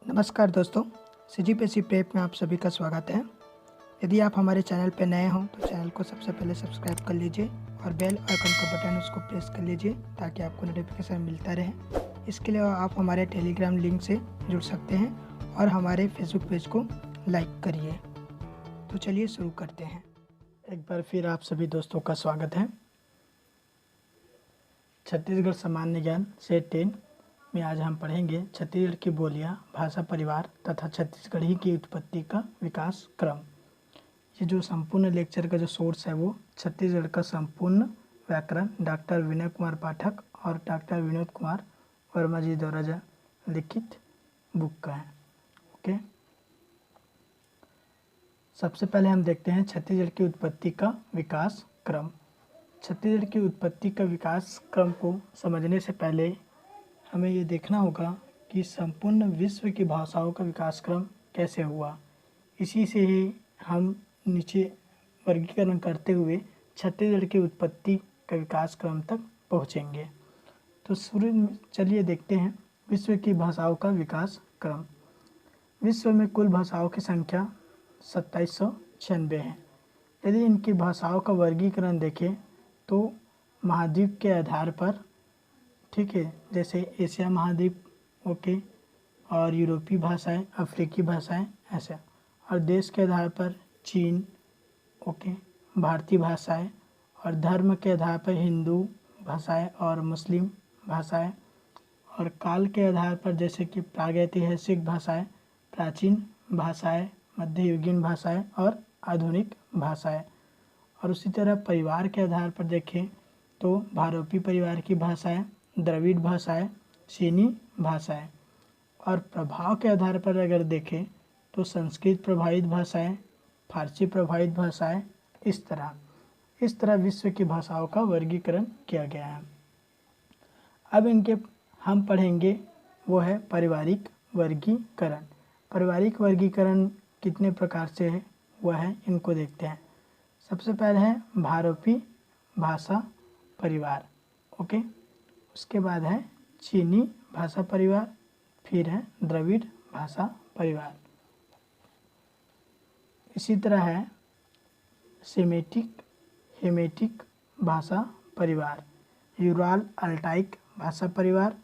नमस्कार दोस्तों, CGPSC prep में आप सभी का स्वागत है। यदि आप हमारे चैनल पर नए हों तो चैनल को सबसे पहले सब्सक्राइब कर लीजिए और बेल आइकन का बटन उसको प्रेस कर लीजिए ताकि आपको नोटिफिकेशन मिलता रहे। इसके लिए आप हमारे टेलीग्राम लिंक से जुड़ सकते हैं और हमारे फेसबुक पेज को लाइक करिए। तो चलिए शुरू करते हैं। एक बार फिर आप सभी दोस्तों का स्वागत है। छत्तीसगढ़ सामान्य ज्ञान सेट 10 में आज हम पढ़ेंगे छत्तीसगढ़ की बोलियां, भाषा, परिवार तथा छत्तीसगढ़ी की उत्पत्ति का विकास क्रम। ये जो संपूर्ण लेक्चर का जो सोर्स है वो छत्तीसगढ़ का संपूर्ण व्याकरण डॉक्टर विनय कुमार पाठक और डॉक्टर विनोद कुमार वर्मा जी द्वारा लिखित बुक का है। ओके, सबसे पहले हम देखते हैं छत्तीसगढ़ की उत्पत्ति का विकास क्रम। छत्तीसगढ़ की उत्पत्ति का विकास क्रम को समझने से पहले हमें ये देखना होगा कि संपूर्ण विश्व की भाषाओं का विकास क्रम कैसे हुआ। इसी से ही हम नीचे वर्गीकरण करते हुए छत्तीसगढ़ की उत्पत्ति का विकास क्रम तक पहुँचेंगे। तो शुरू में चलिए देखते हैं विश्व की भाषाओं का विकास क्रम। विश्व में कुल भाषाओं की संख्या 2796 है। यदि इनकी भाषाओं का वर्गीकरण देखें तो महाद्वीप के आधार पर, ठीक है, जैसे एशिया महाद्वीप, ओके, और यूरोपीय भाषाएं, अफ्रीकी भाषाएं, ऐसा, और देश के आधार पर चीन, ओके, भारतीय भाषाएं, और धर्म के आधार पर हिंदू भाषाएं और मुस्लिम भाषाएं, और काल के आधार पर जैसे कि प्रागैतिहासिक भाषाएं, प्राचीन भाषाएं, मध्ययुगीन भाषाएं और आधुनिक भाषाएं। और उसी तरह परिवार के आधार पर देखें तो भारोपी परिवार की भाषाएं, द्रविड़ भाषाएं, चीनी भाषाएं। और प्रभाव के आधार पर अगर देखें तो संस्कृत प्रभावित भाषाएं, फारसी प्रभावित भाषाएं, इस तरह विश्व की भाषाओं का वर्गीकरण किया गया है। अब इनके हम पढ़ेंगे वो है पारिवारिक वर्गीकरण। पारिवारिक वर्गीकरण कितने प्रकार से है वह है, इनको देखते हैं। सबसे पहले है भारोपी भाषा परिवार, ओके, उसके बाद है चीनी भाषा परिवार, फिर है द्रविड़ भाषा परिवार। इसी तरह है सेमेटिक हेमेटिक भाषा परिवार, यूराल अल्टाइक भाषा परिवार,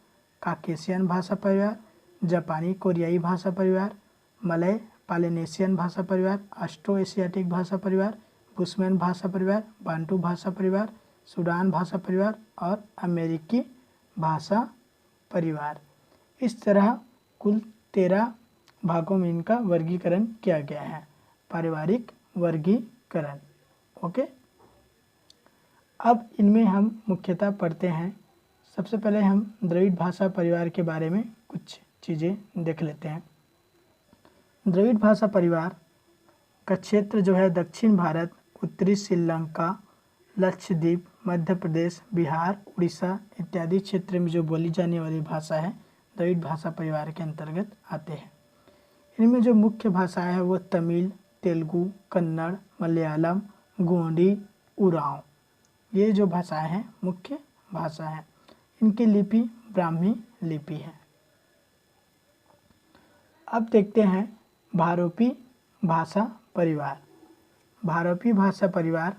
काकेशियन भाषा परिवार, जापानी कोरियाई भाषा परिवार, मलय पालिनेशियन भाषा परिवार, ऑस्ट्रो एशियाटिक भाषा परिवार, बुशमैन भाषा परिवार, बांटू भाषा परिवार, सूडान भाषा परिवार और अमेरिकी भाषा परिवार। इस तरह कुल 13 भागों में इनका वर्गीकरण किया गया है, पारिवारिक वर्गीकरण। ओके, अब इनमें हम मुख्यतः पढ़ते हैं। सबसे पहले हम द्रविड़ भाषा परिवार के बारे में कुछ चीज़ें देख लेते हैं। द्रविड़ भाषा परिवार का क्षेत्र जो है दक्षिण भारत, उत्तरी श्रीलंका, लक्षद्वीप, मध्य प्रदेश, बिहार, उड़ीसा इत्यादि क्षेत्र में जो बोली जाने वाली भाषा है द्रविड़ भाषा परिवार के अंतर्गत आते हैं। इनमें जो मुख्य भाषाएं हैं वो तमिल, तेलुगु, कन्नड़, मलयालम, गोंडी, उरांव, ये जो भाषाएं हैं मुख्य भाषा हैं। इनकी लिपि ब्राह्मी लिपि है। अब देखते हैं भारोपी भाषा परिवार। भारोपी भाषा परिवार,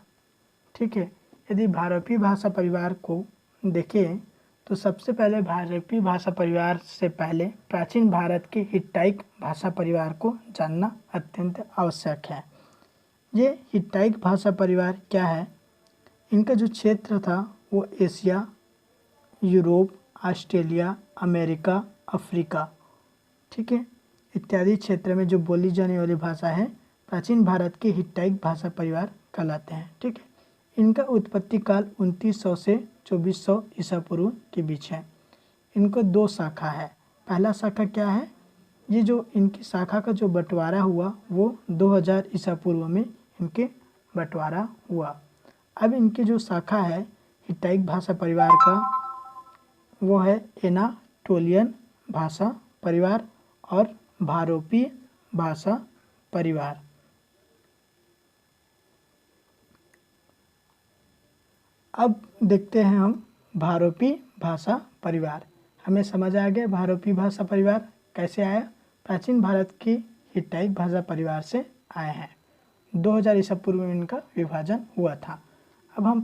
ठीक है, यदि भारोपी भाषा परिवार को देखें तो सबसे पहले भारोपी भाषा परिवार से पहले प्राचीन भारत के हिट्टाइक भाषा परिवार को जानना अत्यंत आवश्यक है। ये हिट्टाइक भाषा परिवार क्या है? इनका जो क्षेत्र था वो Asia, Europe, Australia, America, Africa, ठीक है, इत्यादि क्षेत्र में जो बोली जाने वाली भाषा है प्राचीन भारत के हिट्टाइक भाषा परिवार कहलाते हैं। ठीक है, इनका उत्पत्ति काल 2900 से 2400 ईसा पूर्व के बीच है। इनको 2 शाखा है। पहला शाखा क्या है? ये जो इनकी शाखा का जो बंटवारा हुआ वो 2000 ईसा पूर्व में इनके बंटवारा हुआ। अब इनकी जो शाखा है हिट्टाइक भाषा परिवार का वो है एनाटोलियन भाषा परिवार और भारोपी भाषा परिवार। अब देखते हैं हम भारोपी भाषा परिवार। हमें समझ आ गया भारोपी भाषा परिवार कैसे आया। प्राचीन भारत की हिटाइट भाषा परिवार से आए हैं। 2000 ईसा पूर्व में इनका विभाजन हुआ था। अब हम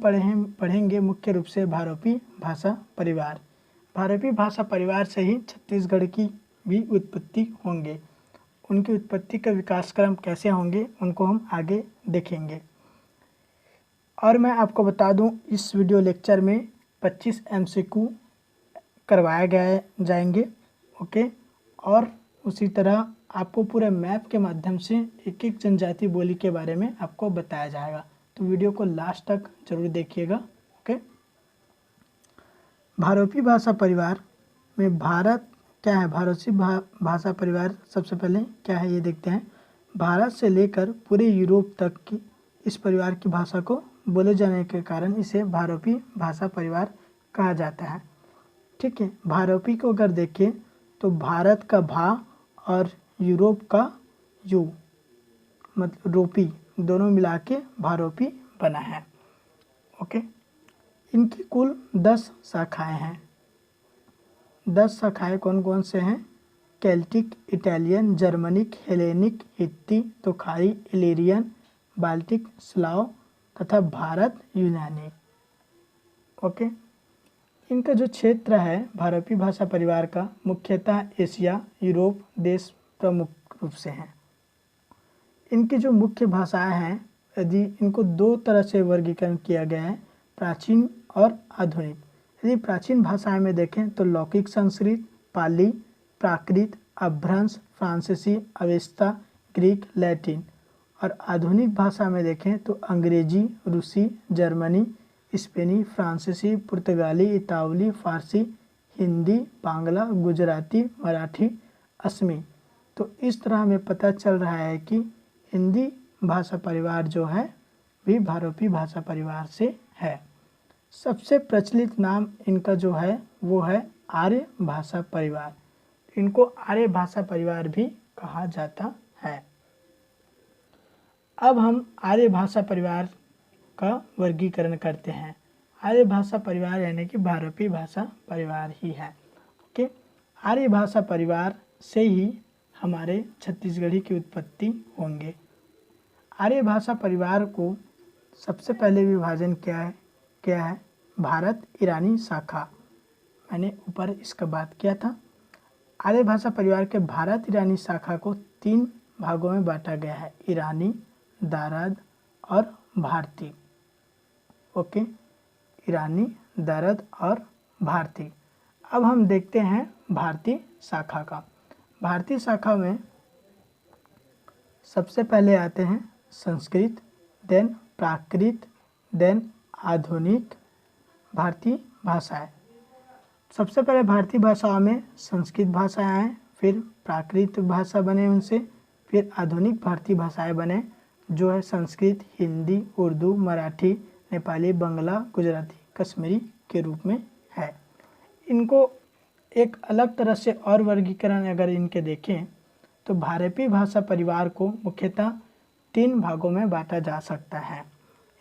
पढ़ेंगे मुख्य रूप से भारोपी भाषा परिवार। भारोपी भाषा परिवार से ही छत्तीसगढ़ की भी उत्पत्ति होंगे। उनकी उत्पत्ति का विकास क्रम कैसे होंगे उनको हम आगे देखेंगे। और मैं आपको बता दूं, इस वीडियो लेक्चर में 25 MCQ करवाए जाएंगे। ओके, और उसी तरह आपको पूरे मैप के माध्यम से एक एक जनजाति बोली के बारे में आपको बताया जाएगा। तो वीडियो को लास्ट तक जरूर देखिएगा। ओके, भारोपी भाषा परिवार में भारत क्या है? भारोपी भाषा परिवार सबसे पहले क्या है ये देखते हैं। भारत से लेकर पूरे यूरोप तक की इस परिवार की भाषा को बोले जाने के कारण इसे भारोपी भाषा परिवार कहा जाता है। ठीक है, भारोपी को अगर देखें तो भारत का भा और यूरोप का यू मतलब रोपी दोनों मिला के भारोपी बना है। ओके, इनकी कुल 10 शाखाएं हैं। 10 शाखाएं कौन कौन से हैं? केल्टिक, इटालियन, जर्मनिक, हेलेनिक, हित्ती, तोखारी, इलीरियन, बाल्टिक, स्लाव तथा भारत यूनानी। ओके, इनका जो क्षेत्र है भारोपी भाषा परिवार का मुख्यतः एशिया, यूरोप देश प्रमुख रूप से हैं। इनकी जो मुख्य भाषाएं हैं, यदि इनको 2 तरह से वर्गीकरण किया गया है, प्राचीन और आधुनिक। यदि प्राचीन भाषाएं में देखें तो लौकिक संस्कृत, पाली, प्राकृत, अभ्रंश, फ्रांसीसी, अवेस्ता, ग्रीक, लैटिन। और आधुनिक भाषा में देखें तो अंग्रेजी, रूसी, जर्मनी, स्पेनी, फ्रांसीसी, पुर्तगाली, इतावली, फारसी, हिंदी, बांग्ला, गुजराती, मराठी, असमी। तो इस तरह हमें पता चल रहा है कि हिंदी भाषा परिवार जो है भी भारोपी भाषा परिवार से है। सबसे प्रचलित नाम इनका जो है वो है आर्य भाषा परिवार। इनको आर्य भाषा परिवार भी कहा जाता है। अब हम आर्य भाषा परिवार का वर्गीकरण करते हैं। आर्य भाषा परिवार यानी कि भारोपी भाषा परिवार ही है। ओके, आर्य भाषा परिवार से ही हमारे छत्तीसगढ़ी की उत्पत्ति होंगे। आर्य भाषा परिवार को सबसे पहले विभाजन क्या है? भारत ईरानी शाखा। मैंने ऊपर इसका बात किया था। आर्य भाषा परिवार के भारत ईरानी शाखा को 3 भागों में बांटा गया है, ईरानी, दारद और भारती। ओके, ईरानी, दारद और भारती। अब हम देखते हैं भारतीय शाखा का। भारतीय शाखा में सबसे पहले आते हैं संस्कृत, देन प्राकृत, देन आधुनिक भारतीय भाषाएं। सबसे पहले भारतीय भाषाओं में संस्कृत भाषाएं आए, फिर प्राकृत भाषा बने उनसे, फिर आधुनिक भारतीय भाषाएं बने जो है संस्कृत, हिंदी, उर्दू, मराठी, नेपाली, बंगला, गुजराती, कश्मीरी के रूप में है। इनको एक अलग तरह से और वर्गीकरण अगर इनके देखें तो भारोपी भाषा परिवार को मुख्यतः 3 भागों में बांटा जा सकता है।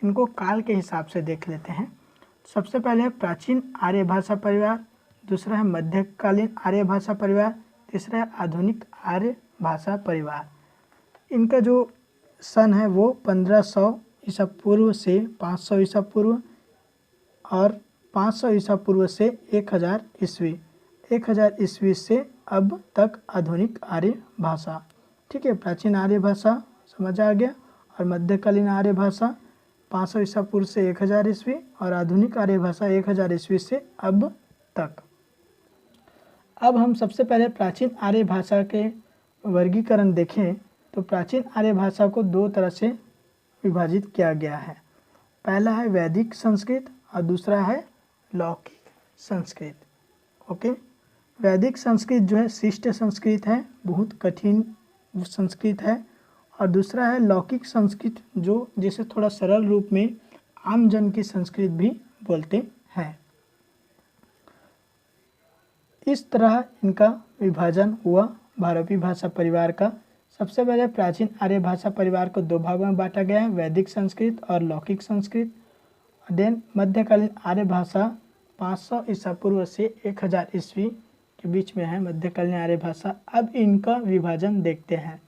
इनको काल के हिसाब से देख लेते हैं। सबसे पहले है प्राचीन आर्य भाषा परिवार, दूसरा है मध्यकालीन आर्य भाषा परिवार, तीसरा है आधुनिक आर्य भाषा परिवार। इनका जो सन है वो 1500 ईसा पूर्व से 500 ईसा पूर्व और 500 ईसा पूर्व से 1000 ईस्वी, 1000 ईस्वी से अब तक आधुनिक आर्य भाषा। ठीक है, प्राचीन आर्य भाषा समझ आ गया, और मध्यकालीन आर्य भाषा 500 ईसा पूर्व से 1000 ईस्वी और आधुनिक आर्य भाषा 1000 ईस्वी से अब तक। अब हम सबसे पहले प्राचीन आर्य भाषा के वर्गीकरण देखें तो प्राचीन आर्य भाषा को 2 तरह से विभाजित किया गया है। पहला है वैदिक संस्कृत और दूसरा है लौकिक संस्कृत। ओके, वैदिक संस्कृत जो है शिष्ट संस्कृत है, बहुत कठिन संस्कृत है, और दूसरा है लौकिक संस्कृत जो जिसे थोड़ा सरल रूप में आम जन की संस्कृत भी बोलते हैं। इस तरह इनका विभाजन हुआ भारोपी भाषा परिवार का। सबसे पहले प्राचीन आर्य भाषा परिवार को 2 भागों में बांटा गया है, वैदिक संस्कृत और लौकिक संस्कृत। देन मध्यकालीन आर्य भाषा 500 ईसा पूर्व से 1000 ईस्वी के बीच में है मध्यकालीन आर्य भाषा। अब इनका विभाजन देखते हैं।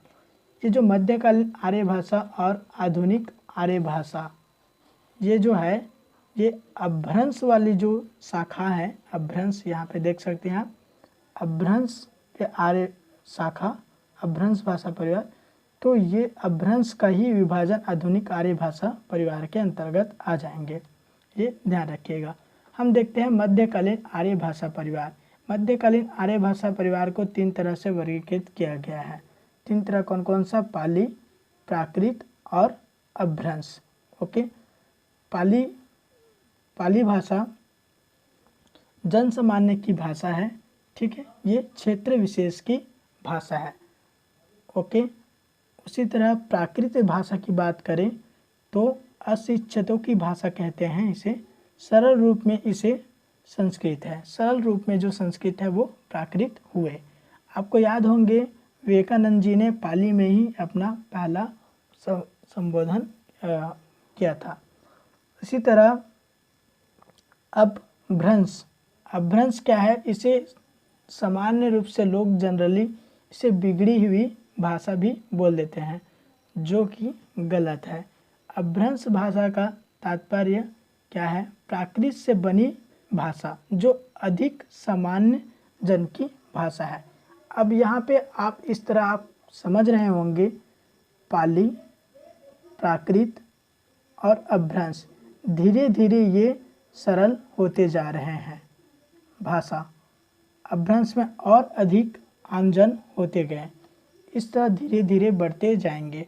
ये जो मध्यकालीन आर्य भाषा और आधुनिक आर्य भाषा, ये जो है ये अपभ्रंश वाली जो शाखा है, अपभ्रंश यहाँ पे देख सकते हैं आप, अपभ्रंश के आर्य शाखा, अपभ्रंश भाषा परिवार, तो ये अपभ्रंश का ही विभाजन आधुनिक आर्य भाषा परिवार के अंतर्गत आ जाएंगे, ये ध्यान रखिएगा। हम देखते हैं मध्यकालीन आर्य भाषा परिवार। मध्यकालीन आर्य भाषा परिवार को 3 तरह से वर्गीकृत किया गया है। 3 तरह कौन कौन सा? पाली, प्राकृत और अपभ्रंश। ओके, पाली भाषा जनसामान्य की भाषा है, ठीक है, ये क्षेत्र विशेष की भाषा है। ओके, उसी तरह प्राकृत भाषा की बात करें तो अशिक्षितों की भाषा कहते हैं इसे। सरल रूप में इसे संस्कृत है, सरल रूप में जो संस्कृत है वो प्राकृत हुए। आपको याद होंगे विवेकानंद जी ने पाली में ही अपना पहला संबोधन किया था। इसी तरह अपभ्रंश क्या है? इसे सामान्य रूप से लोग जनरली इसे बिगड़ी हुई भाषा भी बोल देते हैं, जो कि गलत है। अपभ्रंश भाषा का तात्पर्य क्या है? प्राकृत से बनी भाषा जो अधिक सामान्य जन की भाषा है। अब यहाँ पे आप इस तरह आप समझ रहे होंगे, पाली, प्राकृत और अपभ्रंश धीरे धीरे ये सरल होते जा रहे हैं भाषा, अपभ्रंश में और अधिक आमजन होते गए, इस तरह धीरे धीरे बढ़ते जाएंगे।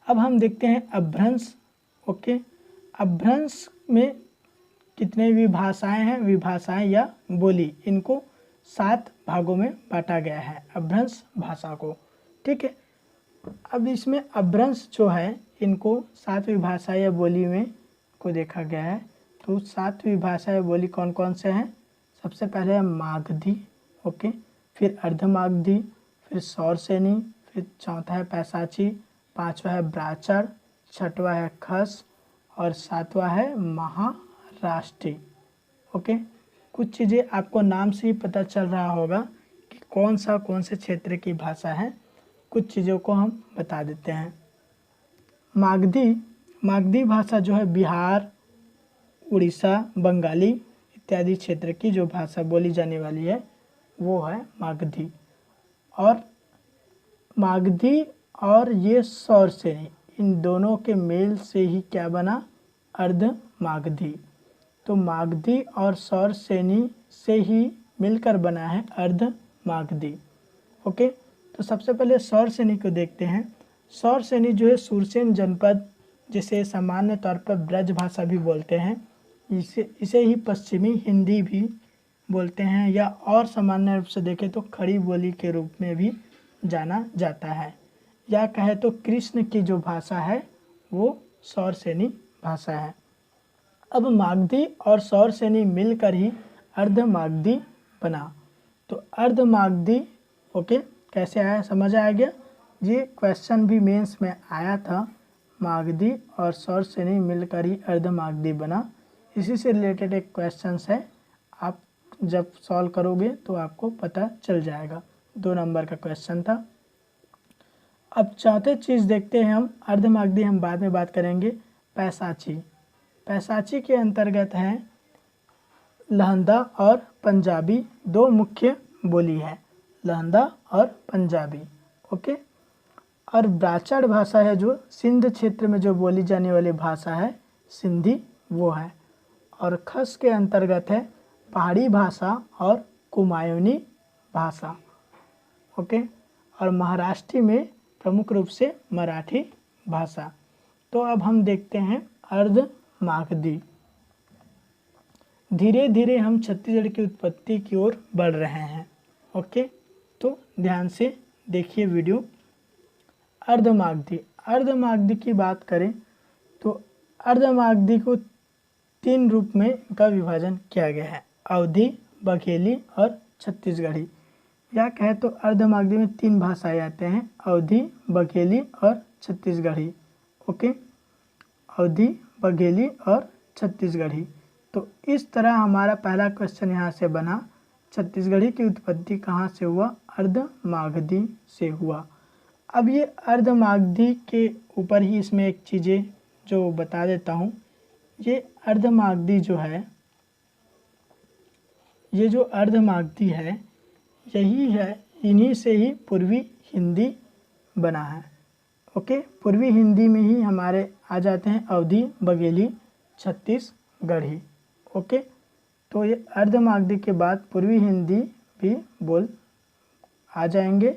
अब हम देखते हैं अपभ्रंश। ओके, अपभ्रंश में कितने विभाषाएं हैं? विभाषाएं या बोली, इनको 7 भागों में बांटा गया है अपभ्रंश भाषा को, ठीक है। अब इसमें अपभ्रंश जो है इनको 7 विभाषा या बोली में को देखा गया है। तो 7 विभाषा या बोली कौन कौन से हैं? सबसे पहले है मागधी, ओके, फिर अर्धमागधी, फिर सौरसेनी, फिर चौथा है पैसाची, 5वां है ब्राचर, 6वां है खस और 7वां है महाराष्ट्री। ओके, कुछ चीज़ें आपको नाम से ही पता चल रहा होगा कि कौन से क्षेत्र की भाषा है। कुछ चीज़ों को हम बता देते हैं। मागधी भाषा जो है बिहार, उड़ीसा, बंगाली इत्यादि क्षेत्र की जो भाषा बोली जाने वाली है वो है मागधी। और मागधी और ये सौरसेनी, इन दोनों के मेल से ही क्या बना? अर्ध मागधी। तो मागधी और सौरसेनी से ही मिलकर बना है अर्ध मागधी। ओके, तो सबसे पहले सौरसेनी को देखते हैं। सौरसेनी जो है सुरसेन जनपद, जिसे सामान्य तौर पर ब्रज भाषा भी बोलते हैं, इसे ही पश्चिमी हिंदी भी बोलते हैं, या और सामान्य रूप से देखें तो खड़ी बोली के रूप में भी जाना जाता है, या कहे तो कृष्ण की जो भाषा है वो सौरसेनी भाषा है। अब मागधी और सौरसेनी मिलकर ही अर्धमागधी बना। तो अर्धमागधी, ओके, कैसे आया? समझ आ गया? ये क्वेश्चन भी मेंस में आया था, मागधी और सौरसेनी मिलकर ही अर्धमागधी बना। इसी से रिलेटेड एक क्वेश्चन है, आप जब सॉल्व करोगे तो आपको पता चल जाएगा। 2 नंबर का क्वेश्चन था। अब चौथे चीज़ देखते हैं हम, अर्धमागधी हम बाद में बात करेंगे। पैसाची के अंतर्गत है लहंदा और पंजाबी, 2 मुख्य बोली है, लहंदा और पंजाबी। ओके, और ब्राचड़ भाषा है जो सिंध क्षेत्र में जो बोली जाने वाली भाषा है, सिंधी, वो है। और खस के अंतर्गत है पहाड़ी भाषा और कुमायूनी भाषा। ओके, और महाराष्ट्री में प्रमुख रूप से मराठी भाषा। तो अब हम देखते हैं अर्धमागधी। धीरे धीरे हम छत्तीसगढ़ की उत्पत्ति की ओर बढ़ रहे हैं। ओके, तो ध्यान से देखिए वीडियो। अर्धमागधी की बात करें तो अर्धमागधी को 3 रूप में का विभाजन किया गया है, अवधी, बघेली और छत्तीसगढ़ी। या कहे तो अर्धमागधी में 3 भाषाएं आते हैं, अवधी, बघेली और छत्तीसगढ़ी। ओके, अवधी, बघेली और छत्तीसगढ़ी। तो इस तरह हमारा पहला क्वेश्चन यहाँ से बना, छत्तीसगढ़ी की उत्पत्ति कहाँ से हुआ? अर्धमागधी से हुआ। अब ये अर्धमागधी के ऊपर ही इसमें एक चीज़ें जो बता देता हूँ। ये अर्धमागधी जो है, ये जो अर्धमागधी है यही है, इन्हीं से ही पूर्वी हिंदी बना है। ओके, पूर्वी हिंदी में ही हमारे आ जाते हैं अवधी, बघेली, छत्तीसगढ़ी। ओके, तो ये अर्धमागधी के बाद पूर्वी हिंदी भी बोल आ जाएंगे,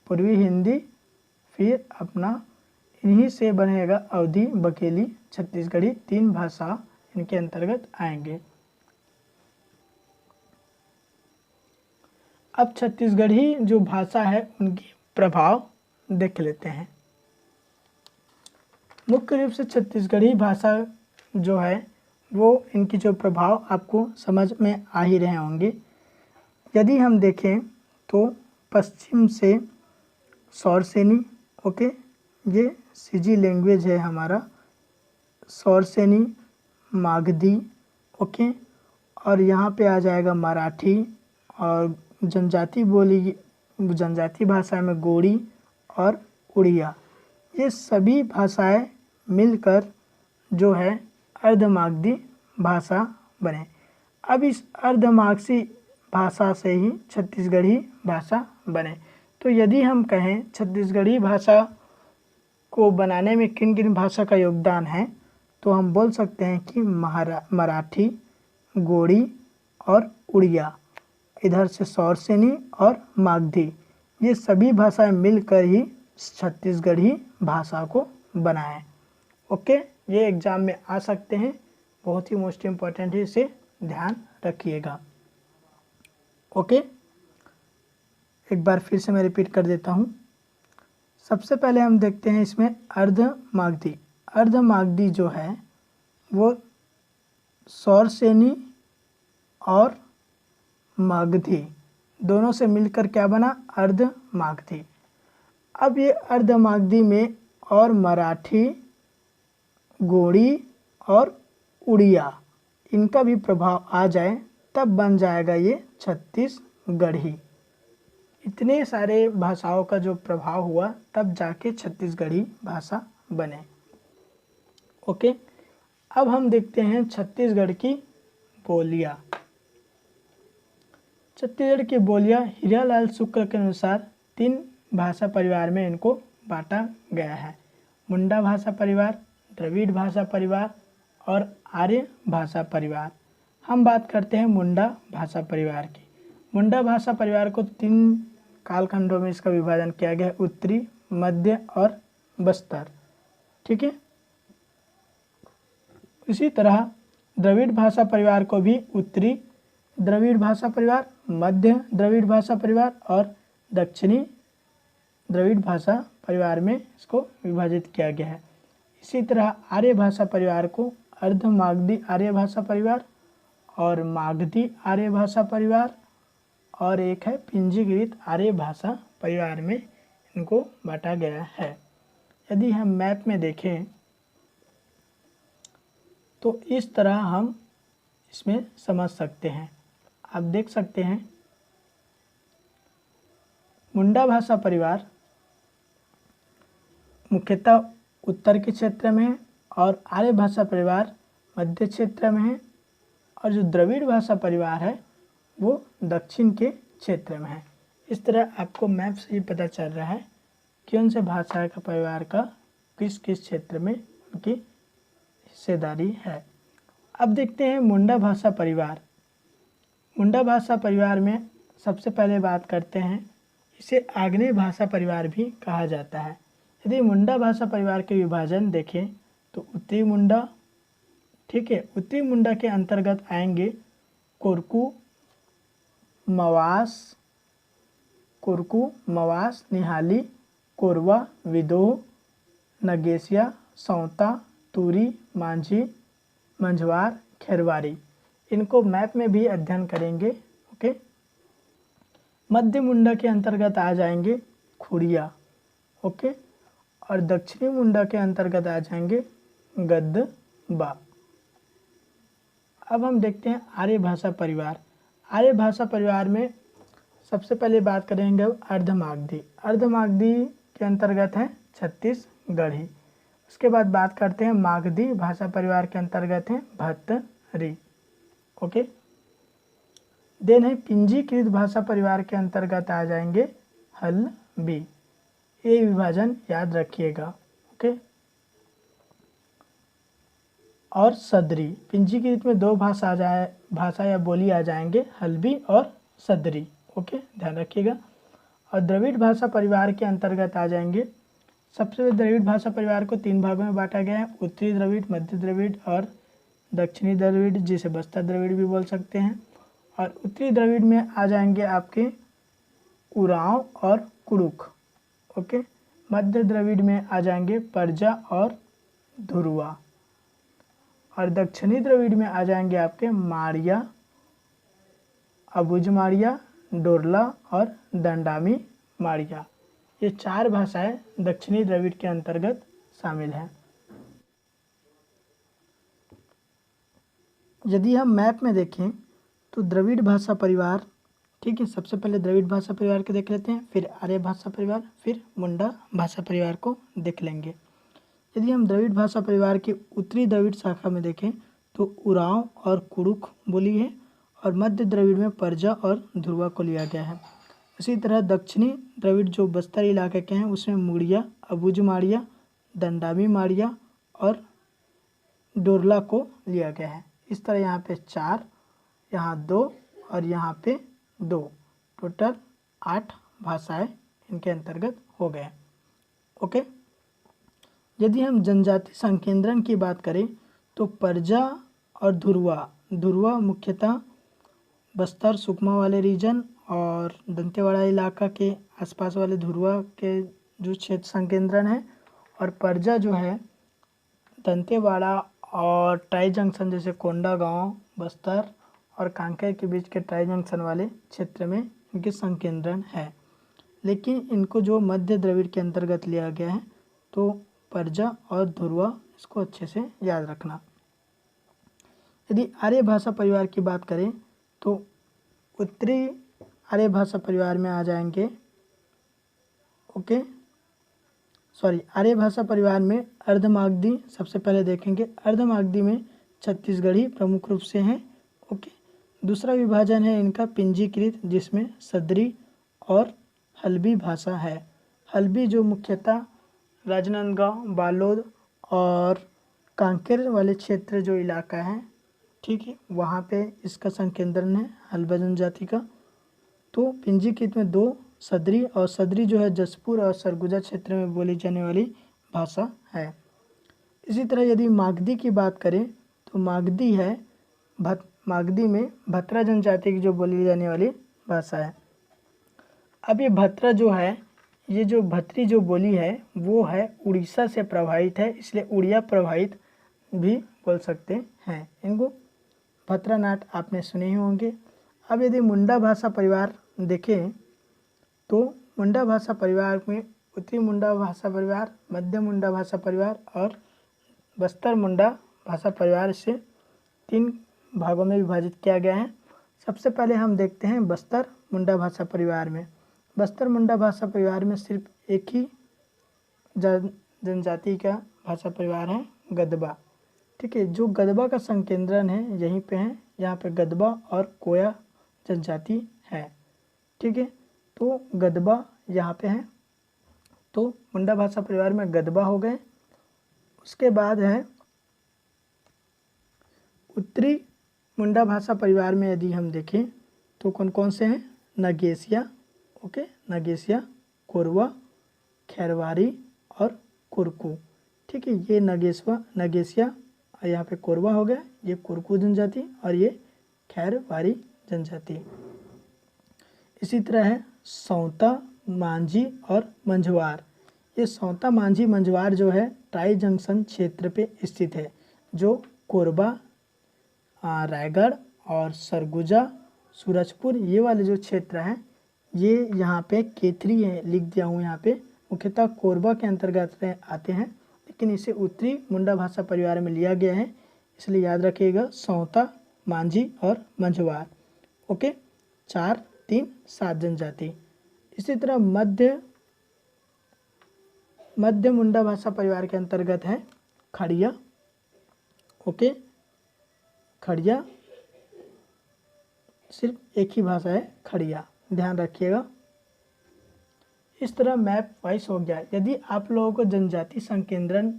पूर्वी हिंदी, फिर अपना इन्हीं से बनेगा अवधी, बघेली, छत्तीसगढ़ी, 3 भाषा इनके अंतर्गत आएंगे। अब छत्तीसगढ़ी जो भाषा है उनकी प्रभाव देख लेते हैं। मुख्य रूप से छत्तीसगढ़ी भाषा जो है वो इनकी जो प्रभाव आपको समझ में आ ही रहे होंगे। यदि हम देखें तो पश्चिम से सौरसेनी, ओके, ये सीजी लैंग्वेज है हमारा, सौरसेनी, मागधी, ओके, और यहाँ पे आ जाएगा मराठी, और जनजाति बोली, जनजाति भाषा में गोड़ी और उड़िया। ये सभी भाषाएं मिलकर जो है अर्धमागधी भाषा बने। अब इस अर्धमागधी भाषा से ही छत्तीसगढ़ी भाषा बने। तो यदि हम कहें छत्तीसगढ़ी भाषा को बनाने में किन किन भाषा का योगदान है, तो हम बोल सकते हैं कि मराठी, गोड़ी और उड़िया, इधर से सौरसेनी और मागधी, ये सभी भाषाएं मिलकर ही छत्तीसगढ़ी भाषा को बनाएं। ओके, ये एग्ज़ाम में आ सकते हैं, बहुत ही मोस्ट इम्पॉर्टेंट है, इसे ध्यान रखिएगा। ओके, एक बार फिर से मैं रिपीट कर देता हूँ। सबसे पहले हम देखते हैं इसमें अर्धमागधी। अर्धमागधी जो है वो सौरसेनी और मागधी दोनों से मिलकर क्या बना? अर्धमागधी। अब ये अर्धमागधी में और मराठी, गोड़ी और उड़िया, इनका भी प्रभाव आ जाए तब बन जाएगा ये छत्तीसगढ़ी। इतने सारे भाषाओं का जो प्रभाव हुआ तब जाके छत्तीसगढ़ी भाषा बने। ओके, अब हम देखते हैं छत्तीसगढ़ की बोलियाँ। छत्तीसगढ़ की बोलियाँ हीरालाल शुक्ल के अनुसार 3 भाषा परिवार में इनको बांटा गया है। मुंडा भाषा परिवार, द्रविड़ भाषा परिवार और आर्य भाषा परिवार। हम बात करते हैं मुंडा भाषा परिवार की। मुंडा भाषा परिवार को 3 कालखंडों में इसका विभाजन किया गया है, उत्तरी, मध्य और बस्तर। ठीक है, इसी तरह द्रविड़ भाषा परिवार को भी उत्तरी द्रविड़ भाषा परिवार, मध्य द्रविड़ भाषा परिवार और दक्षिणी द्रविड़ भाषा परिवार में इसको विभाजित किया गया है। इसी तरह आर्य भाषा परिवार को अर्धमागधी आर्य भाषा परिवार और मागधी आर्य भाषा परिवार और एक है पंजीकृत आर्य भाषा परिवार में इनको बांटा गया है। यदि हम मैप में देखें तो इस तरह हम इसमें समझ सकते हैं। आप देख सकते हैं मुंडा भाषा परिवार मुख्यतः उत्तर के क्षेत्र में है और आर्य भाषा परिवार मध्य क्षेत्र में है, और जो द्रविड़ भाषा परिवार है वो दक्षिण के क्षेत्र में है। इस तरह आपको मैप से ही पता चल रहा है कि कौन से भाषा का परिवार का किस किस क्षेत्र में उनकी हिस्सेदारी है। अब देखते हैं मुंडा भाषा परिवार। मुंडा भाषा परिवार में सबसे पहले बात करते हैं, इसे आग्नेय भाषा परिवार भी कहा जाता है। यदि मुंडा भाषा परिवार के विभाजन देखें तो उत्तरी मुंडा, ठीक है, उत्तरी मुंडा के अंतर्गत आएंगे कोरकू, मवास, निहाली, कोरवा, विदोह, नगेसिया, सौता, तुरी, मांझी, मंझवार, खेरवारी। इनको मैप में भी अध्ययन करेंगे। ओके, मध्य मुंडा के अंतर्गत आ जाएंगे खुड़िया, ओके, और दक्षिणी मुंडा के अंतर्गत आ जाएंगे गद्दबा। अब हम देखते हैं आर्य भाषा परिवार। आर्य भाषा परिवार में सबसे पहले बात करेंगे अर्धमागधी। अर्धमागधी के अंतर्गत है छत्तीसगढ़ी। उसके बाद बात करते हैं मागधी भाषा परिवार के अंतर्गत है भतरी। ओके, देन है पिंजीकृत भाषा परिवार के अंतर्गत आ जाएंगे हल्बी। ये विभाजन याद रखिएगा। ओके, और सदरी। पिंजीकृत में दो भाषा या बोली आ जाएंगे, हल्बी और सदरी। ओके, ध्यान रखिएगा। और द्रविड़ भाषा परिवार के अंतर्गत आ जाएंगे, सबसे द्रविड़ भाषा परिवार को 3 भागों में बांटा गया है, उत्तरी द्रविड़, मध्य द्रविड़ और दक्षिणी द्रविड़, जिसे बस्तर द्रविड़ भी बोल सकते हैं। और उत्तरी द्रविड़ में आ जाएंगे आपके उरांव और कुड़ुख। ओके, मध्य द्रविड़ में आ जाएंगे परजा और धुरवा। और दक्षिणी द्रविड़ में आ जाएंगे आपके माड़िया, अबुझ माड़िया, डोरला और दंडामी माड़िया। ये 4 भाषाएं दक्षिणी द्रविड़ के अंतर्गत शामिल हैं। यदि हम मैप में देखें तो द्रविड़ भाषा परिवार, ठीक है, सबसे पहले द्रविड़ भाषा परिवार को देख लेते हैं, फिर आर्य भाषा परिवार, फिर मुंडा भाषा परिवार को देख लेंगे। यदि हम द्रविड़ भाषा परिवार की उत्तरी द्रविड़ शाखा में देखें तो उरांव और कुड़ुख बोली है, और मध्य द्रविड़ में परजा और धुरवा को लिया गया है। इसी तरह दक्षिणी द्रविड़ जो बस्तर इलाके के हैं उसमें मुड़िया, अबुझ माड़िया, दंडामी माड़िया और डोरला को लिया गया है। इस तरह यहाँ पे 4, यहाँ 2 और यहाँ पे 2, टोटल 8 भाषाएं इनके अंतर्गत हो गए। ओके, यदि हम जनजाति संकेंद्रण की बात करें तो परजा और धुरवा मुख्यतः बस्तर सुकमा वाले रीजन और दंतेवाड़ा इलाका के आसपास वाले धुरवा के जो क्षेत्र संकेंद्रण है, और परजा जो है दंतेवाड़ा और ट्राई जंक्शन जैसे कोंडागांव, बस्तर और कांकेर के बीच के ट्राई जंक्शन वाले क्षेत्र में इनके संकेंद्रण है। लेकिन इनको जो मध्य द्रविड़ के अंतर्गत लिया गया है, तो परजा और धुरवा, इसको अच्छे से याद रखना। यदि आर्य भाषा परिवार की बात करें तो उत्तरी आर्य भाषा परिवार में आ जाएंगे, आर्य भाषा परिवार में अर्धमागधी सबसे पहले देखेंगे। अर्धमागधी में छत्तीसगढ़ी प्रमुख रूप से हैं। ओके, दूसरा विभाजन है इनका पिंजीकृत, जिसमें सदरी और हल्बी भाषा है। हल्बी जो मुख्यतः राजनांदगांव, बालोद और कांकेर वाले क्षेत्र जो इलाका है, ठीक है, वहाँ पे इसका संकेंद्रण है हल्बा जनजाति का। तो पिंजीकृत में 2 सदरी, और सदरी जो है जसपुर और सरगुजा क्षेत्र में बोली जाने वाली भाषा है। इसी तरह यदि मागधी की बात करें तो मागधी है मागधी में भतरा जनजाति की जो बोली जाने वाली भाषा है। अब ये भतरा जो है, ये जो भतरी जो बोली है वो है उड़ीसा से प्रभावित है, इसलिए उड़िया प्रभावित भी बोल सकते हैं इनको। भतरा नाट आपने सुने ही होंगे। अब यदि मुंडा भाषा परिवार देखें तो मुंडा भाषा परिवार में उत्तरी मुंडा भाषा परिवार, मध्य मुंडा भाषा परिवार और बस्तर मुंडा भाषा परिवार से 3 भागों में विभाजित किया गया है। सबसे पहले हम देखते हैं बस्तर मुंडा भाषा परिवार में। बस्तर मुंडा भाषा परिवार में सिर्फ एक ही जनजाति का भाषा परिवार है, गदबा। ठीक है, जो गदबा का संकेंद्रण है यहीं पे है, यहाँ पे गदबा और कोया जनजाति है। ठीक है, तो गदबा यहाँ पे है, तो मुंडा भाषा परिवार में गदबा हो गए। उसके बाद है उत्तरी मुंडा भाषा परिवार में यदि हम देखें तो कौन कौन से हैं, नगेशिया, ओके, नगेशिया, कोरवा, खैरवारी और कुरकू। ठीक है, ये नगेशिया और यहाँ पे कोरवा हो गया, ये कुरकू जनजाति और ये खैरवारी जनजाति। इसी तरह है सौता, मांझी और मंझवार। ये सौता, मांझी, मंझवार जो है ट्राई जंक्शन क्षेत्र पे स्थित है, जो कोरबा, रायगढ़ और सरगुजा, सूरजपुर ये वाले जो क्षेत्र हैं ये यहाँ पे केथरी है, लिख दिया हूँ यहाँ पे, मुख्यतः कोरबा के अंतर्गत आते हैं, लेकिन इसे उत्तरी मुंडा भाषा परिवार में लिया गया है, इसलिए याद रखिएगा सौता, मांझी और मंझवार। ओके, 4, 3, 7 जनजाति। इसी तरह मध्य मुंडा भाषा परिवार के अंतर्गत है खड़िया। ओके, खड़िया सिर्फ एक ही भाषा है खड़िया, ध्यान रखिएगा। इस तरह मैप वाइज हो गया। यदि आप लोगों को जनजाति संकेंद्रण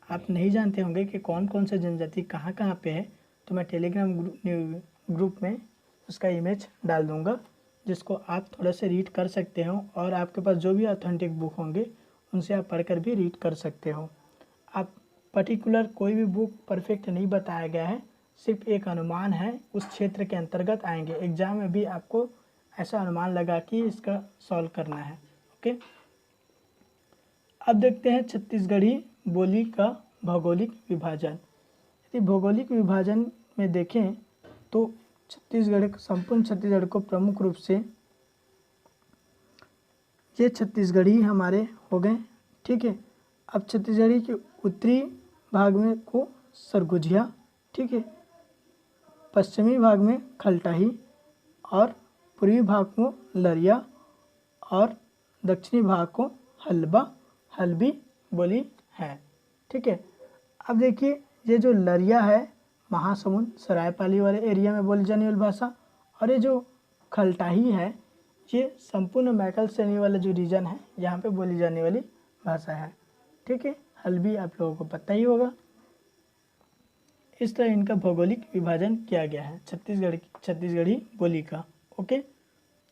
आप नहीं जानते होंगे कि कौन कौन से जनजाति कहाँ कहाँ पे है, तो मैं टेलीग्राम ग्रुप में उसका इमेज डाल दूँगा, जिसको आप थोड़ा से रीड कर सकते हो, और आपके पास जो भी ऑथेंटिक बुक होंगे उनसे आप पढ़कर भी रीड कर सकते हो। आप पर्टिकुलर कोई भी बुक परफेक्ट नहीं बताया गया है, सिर्फ एक अनुमान है, उस क्षेत्र के अंतर्गत आएंगे। एग्जाम में भी आपको ऐसा अनुमान लगा कि इसका सॉल्व करना है। ओके, अब देखते हैं छत्तीसगढ़ी बोली का भौगोलिक विभाजन। यदि भौगोलिक विभाजन में देखें तो संपूर्ण छत्तीसगढ़ को प्रमुख रूप से ये छत्तीसगढ़ी हमारे हो गए। ठीक है, अब छत्तीसगढ़ी के उत्तरी भाग में को सरगुजिया, ठीक है, पश्चिमी भाग में खलटाही, और पूर्वी भाग को लरिया, और दक्षिणी भाग को हल्बी बोली है। ठीक है, अब देखिए ये जो लरिया है महासमुंद सरायपाली वाले एरिया में बोली जाने वाली भाषा, और ये जो खलटाही है ये संपूर्ण मैकल श्रेणी वाला जो रीजन है यहाँ पे बोली जाने वाली भाषा है। ठीक है, हल्बी आप लोगों को पता ही होगा। इस तरह इनका भौगोलिक विभाजन किया गया है छत्तीसगढ़ी बोली का। ओके,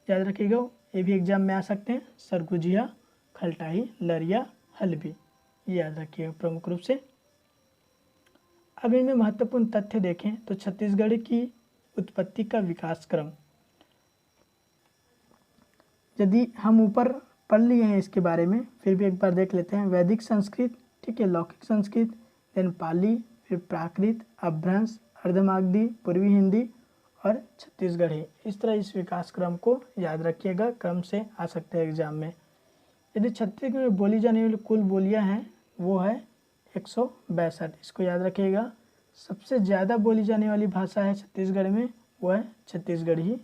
याद रखिएगा, ये भी एग्जाम में आ सकते हैं। सरगुजिया, खलटाही, लरिया, हल्बी, याद रखिएगा प्रमुख रूप से। अब इनमें महत्वपूर्ण तथ्य देखें तो छत्तीसगढ़ की उत्पत्ति का विकास क्रम, यदि हम ऊपर पढ़ लिए हैं इसके बारे में, फिर भी एक बार देख लेते हैं। वैदिक संस्कृत, ठीक है, लौकिक संस्कृत, देन पाली, फिर प्राकृत, अपभ्रंश, अर्धमागधी, पूर्वी हिंदी और छत्तीसगढ़ी। इस तरह इस विकास क्रम को याद रखिएगा, क्रम से आ सकते हैं एग्जाम में। यदि छत्तीसगढ़ में बोली जाने वाली कुल बोलियां हैं वो है 162, इसको याद रखिएगा। सबसे ज़्यादा बोली जाने वाली भाषा है छत्तीसगढ़ में वो है छत्तीसगढ़ी,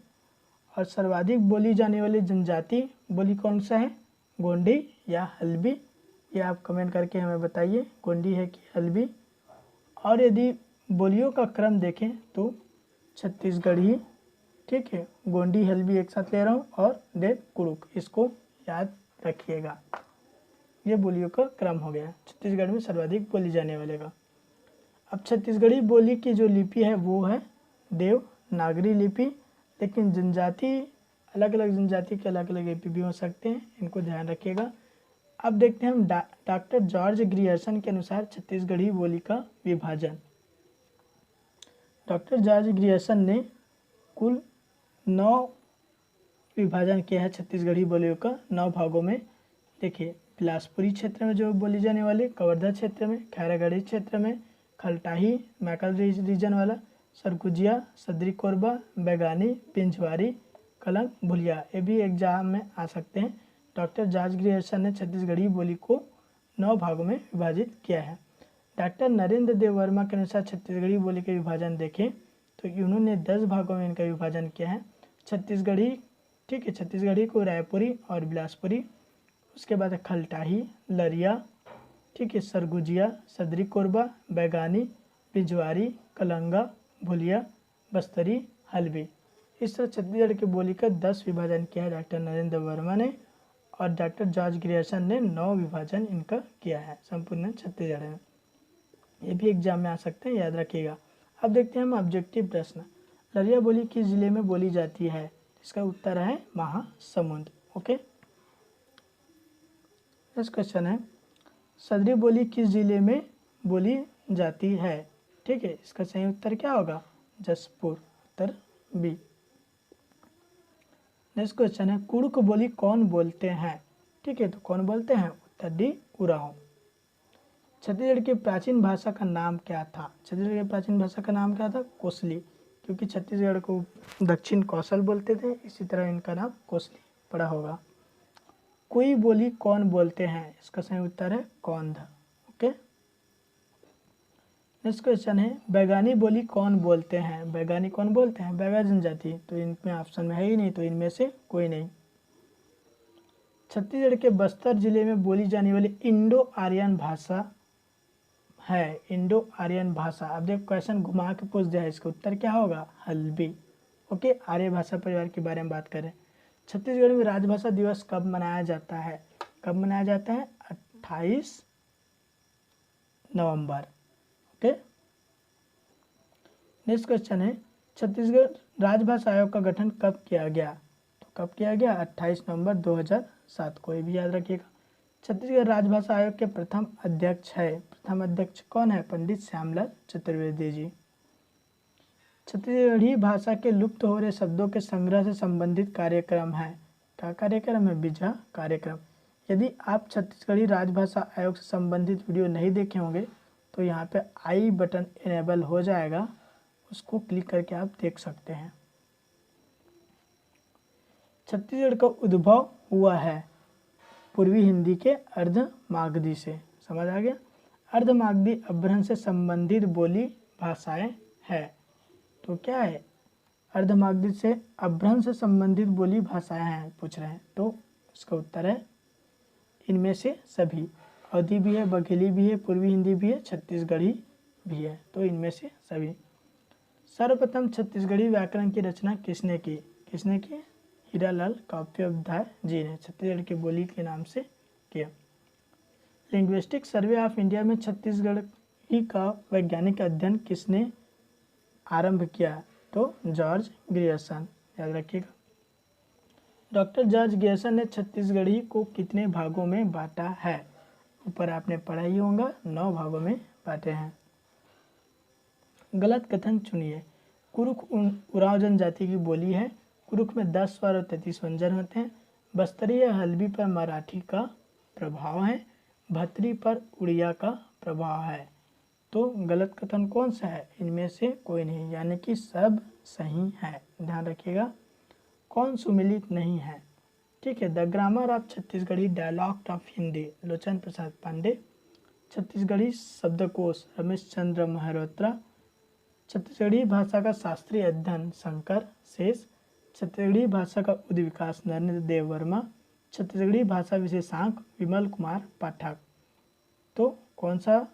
और सर्वाधिक बोली जाने वाली जनजाति बोली कौन सा है, गोंडी या हल्बी, ये आप कमेंट करके हमें बताइए, गोंडी है कि हल्बी। और यदि बोलियों का क्रम देखें तो छत्तीसगढ़ी, ठीक है, गोंडी हल्बी एक साथ ले रहा हूँ, और देन कुरुक, इसको याद रखिएगा। ये बोलियों का क्रम हो गया छत्तीसगढ़ में सर्वाधिक बोली जाने वाले का। अब छत्तीसगढ़ी बोली की जो लिपि है वो है देवनागरी लिपि, लेकिन जनजाति अलग अलग जनजाति के अलग अलग लिपि भी हो सकते हैं, इनको ध्यान रखिएगा। अब देखते हैं हम डॉक्टर जॉर्ज ग्रियर्सन के अनुसार छत्तीसगढ़ी बोली का विभाजन। डॉक्टर जॉर्ज ग्रियर्सन ने कुल 9 विभाजन किया है छत्तीसगढ़ी बोलियों का 9 भागों में। देखिए, बिलासपुरी क्षेत्र में जो बोली जाने वाली, कवर्धा क्षेत्र में, खैरागढ़ी क्षेत्र में, खलटाही मैकल रीजन वाला, सरगुजिया, सदरी कोरबा, बैगानी, पिंजवारी, कलंग, भुलिया, ये भी एग्जाम में आ सकते हैं। डॉक्टर जॉर्ज ग्रियर्सन ने छत्तीसगढ़ी बोली को 9 भागों में विभाजित किया है। डॉक्टर नरेंद्र देव वर्मा के अनुसार छत्तीसगढ़ी बोली के विभाजन देखें तो उन्होंने 10 भागों में इनका विभाजन किया है। छत्तीसगढ़ी, ठीक है, छत्तीसगढ़ी को रायपुरी और बिलासपुरी, उसके बाद खलटाही, लरिया, ठीक है, सरगुजिया, सदरी कोरबा, बैगानी, पिंजवारी, कलंगा, भुलिया, बस्तरी, हल्बी। इस तरह छत्तीसगढ़ की बोली का 10 विभाजन किया है डॉक्टर नरेंद्र वर्मा ने, और डॉक्टर जॉर्ज ग्रियर्सन ने 9 विभाजन इनका किया है संपूर्ण छत्तीसगढ़ में। ये भी एग्जाम में आ सकते हैं, याद रखिएगा। अब देखते हैं हम ऑब्जेक्टिव प्रश्न। लरिया बोली किस जिले में बोली जाती है? इसका उत्तर है महासमुंद। ओके, नेक्स्ट क्वेश्चन है सदरी बोली किस जिले में बोली जाती है? ठीक है, इसका सही उत्तर क्या होगा? जसपुर, उत्तर बी। नेक्स्ट क्वेश्चन है कुड़ुक बोली कौन बोलते हैं? ठीक है, तो कौन बोलते हैं? उत्तर डी, उरांव। छत्तीसगढ़ की प्राचीन भाषा का नाम क्या था? छत्तीसगढ़ की प्राचीन भाषा का नाम क्या था? कोसली, क्योंकि छत्तीसगढ़ को दक्षिण कौशल बोलते थे, इसी तरह इनका नाम कोसली पड़ा होगा। कोई बोली कौन बोलते हैं? इसका सही उत्तर है कौंध। ओके, नेक्स्ट क्वेश्चन है बैगानी बोली कौन बोलते हैं। बैगानी कौन बोलते हैं? बैगा जनजाति। तो इनमें ऑप्शन में है ही नहीं, तो इनमें से कोई नहीं। छत्तीसगढ़ के बस्तर जिले में बोली जाने वाली इंडो आर्यन भाषा है। इंडो आर्यन भाषा। अब देखो क्वेश्चन घुमा के पूछ दिया है, इसका उत्तर क्या होगा? हल्बी। ओके, आर्य भाषा परिवार के बारे में बात करें। छत्तीसगढ़ में राजभाषा दिवस कब मनाया जाता है? कब मनाया जाता है? 28 नवंबर। ओके, नेक्स्ट क्वेश्चन है छत्तीसगढ़ राजभाषा आयोग का गठन कब किया गया? तो कब किया गया? 28 नवंबर 2007 को, ये भी याद रखिएगा। छत्तीसगढ़ राजभाषा आयोग के प्रथम अध्यक्ष है। प्रथम अध्यक्ष कौन है? पंडित श्यामलाल चतुर्वेदी जी। छत्तीसगढ़ी भाषा के लुप्त हो रहे शब्दों के संग्रह से संबंधित कार्यक्रम है। क्या कार्यक्रम है? बीजा कार्यक्रम। यदि आप छत्तीसगढ़ी राजभाषा आयोग से संबंधित वीडियो नहीं देखे होंगे तो यहाँ पे आई बटन इनेबल हो जाएगा, उसको क्लिक करके आप देख सकते हैं। छत्तीसगढ़ का उद्भव हुआ है पूर्वी हिंदी के अर्धमागधी से। समझ आ गया? अर्धमागधी अपभ्रंश से संबंधित बोली भाषाएं है। तो क्या है? अर्धमागधी से अपभ्रंश से संबंधित बोली भाषाएं हैं पूछ रहे हैं, तो इसका उत्तर है इनमें से सभी। अवधी भी है, बघेली भी है, पूर्वी हिंदी भी है, छत्तीसगढ़ी भी है, तो इनमें से सभी। सर्वप्रथम छत्तीसगढ़ी व्याकरण की रचना किसने की? किसने की? हीरालाल काप्याध्याय जी ने छत्तीसगढ़ की बोली के नाम से किया। लिंग्विस्टिक सर्वे ऑफ इंडिया में छत्तीसगढ़ी का वैज्ञानिक अध्ययन किसने आरंभ किया? तो जॉर्ज ग्रियर्सन, याद रखिएगा। डॉक्टर जॉर्ज ग्रियर्सन ने छत्तीसगढ़ी को कितने भागों में बांटा है? ऊपर आपने पढ़ा ही होगा, 9 भागों में बांटे हैं। गलत कथन चुनिए। कुरुख उरांव जनजाति की बोली है। कुरुख में 10 स्वर और 33 व्यंजन होते हैं। बस्तरी या हल्बी पर मराठी का प्रभाव है। भतरी पर उड़िया का प्रभाव है। तो गलत कथन कौन सा है? इनमें से कोई नहीं, यानी कि सब सही है। ध्यान रखिएगा, कौन सुमिलित नहीं है। ठीक है। The grammar of Chhattisgarhi dialogue of Hindi, Lochan Prasad Pandey. Chhattisgarhi शब्दकोश, रमेश चंद्र महरोत्रा। छत्तीसगढ़ी भाषा का शास्त्रीय अध्ययन, शंकर शेष। छत्तीसगढ़ी भाषा का उद्विकास, नरेंद्र देव वर्मा। छत्तीसगढ़ी भाषा विशेषांक, विमल कुमार पाठक। तो कौन सा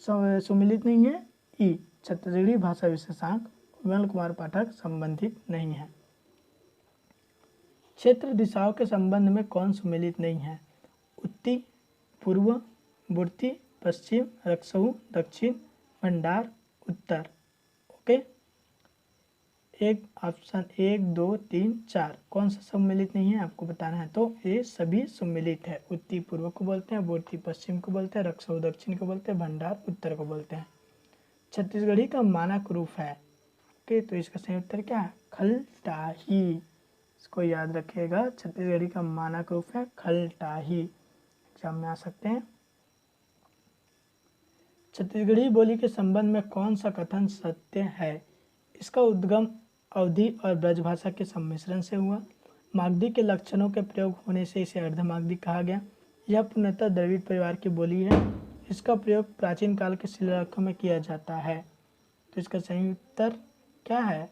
सुमिलित नहीं है? ई, छत्तीसगढ़ी भाषा विशेषांक विमल कुमार पाठक संबंधित नहीं है। क्षेत्र दिशाओं के संबंध में कौन सुमिलित नहीं है? उत्ती, पूर्व, बुर्ती, पश्चिम, रक्सऊ, दक्षिण, भंडार, उत्तर। ओके, एक ऑप्शन 1, 2, 3, 4 कौन सा सम्मिलित नहीं है आपको बताना है। तो ये सभी सम्मिलित है। उत्ती पूर्व को बोलते हैं, बुर्ती पश्चिम को बोलते हैं, रक्सऊ दक्षिण को बोलते हैं, भंडार उत्तर को बोलते हैं। छत्तीसगढ़ी का मानक रूप है। ओके, तो इसका सही उत्तर क्या है? खलटाही। इसको याद रखिएगा, छत्तीसगढ़ी का मानक रूप है खलटाही। एग्जाम में आ सकते हैं। छत्तीसगढ़ी बोली के संबंध में कौन सा कथन सत्य है? इसका उद्गम अवधी और ब्रजभाषा के सम्मिश्रण से हुआ। मागधी के लक्षणों के प्रयोग होने से इसे अर्धमागधी कहा गया। यह पूर्णतः द्रविड़ परिवार की बोली है। इसका प्रयोग प्राचीन काल के शिलालेखों में किया जाता है। तो इसका सही उत्तर क्या है?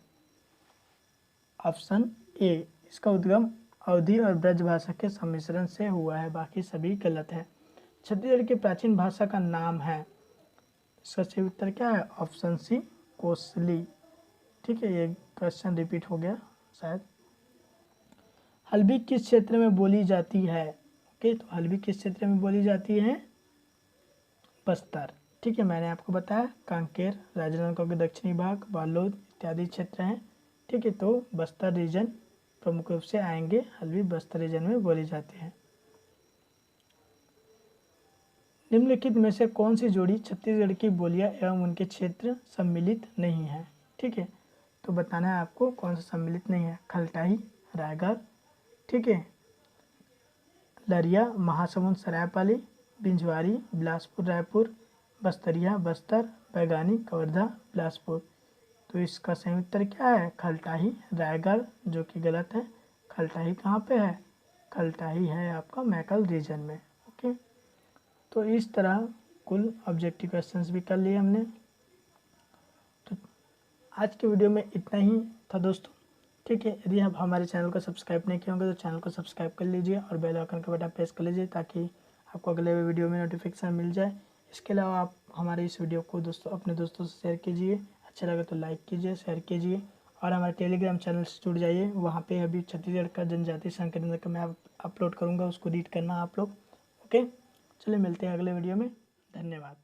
ऑप्शन ए, इसका उद्गम अवधी और ब्रजभाषा के सम्मिश्रण से हुआ है, बाकी सभी गलत है। छत्तीसगढ़ की प्राचीन भाषा का नाम है। इसका सही उत्तर क्या है? Option C, Kosli. ठीक है, ये क्वेश्चन रिपीट हो गया शायद। हल्बी किस क्षेत्र में बोली जाती है? ओके, तो हल्बी किस क्षेत्र में बोली जाती है? बस्तर। ठीक है, मैंने आपको बताया कांकेर, राजनांदगांव के दक्षिणी भाग, बालोद इत्यादि क्षेत्र हैं। ठीक है, तो बस्तर रीजन प्रमुख रूप से आएंगे। हल्बी बस्तर रीजन में बोली जाती है। निम्नलिखित में से कौन सी जोड़ी छत्तीसगढ़ की बोलियां एवं उनके क्षेत्र सम्मिलित नहीं है? ठीक है, तो बताना है आपको कौन सा सम्मिलित नहीं है। खलटाही, रायगढ़, ठीक है, लरिया, महासमुंद सरायपाली, बिंजवारी, बिलासपुर रायपुर, बस्तरिया बस्तर, बैगानी कवर्धा बिलासपुर। तो इसका सही उत्तर क्या है? खलटाही रायगढ़, जो कि गलत है। खलटाही कहाँ पे है? खलटाही है आपका मैकल रीजन में। ओके, तो इस तरह कुल ऑब्जेक्टिव क्वेश्चंस भी कर लिए हमने। तो आज के वीडियो में इतना ही था दोस्तों, ठीक है। यदि आप हमारे चैनल को सब्सक्राइब नहीं किए होंगे तो चैनल को सब्सक्राइब कर लीजिए और बेल आइकन का बटन प्रेस कर लीजिए ताकि आपको अगले वीडियो में नोटिफिकेशन मिल जाए। इसके अलावा आप हमारे इस वीडियो को अपने दोस्तों से शेयर कीजिए, अच्छा लगे तो लाइक कीजिए, शेयर कीजिए और हमारे टेलीग्राम चैनल से जुड़ जाइए। वहाँ पे अभी छत्तीसगढ़ का जनजातीय संकेतन का मैं अपलोड करूँगा, उसको रीड करना आप लोग। ओके, चलिए मिलते हैं अगले वीडियो में। धन्यवाद।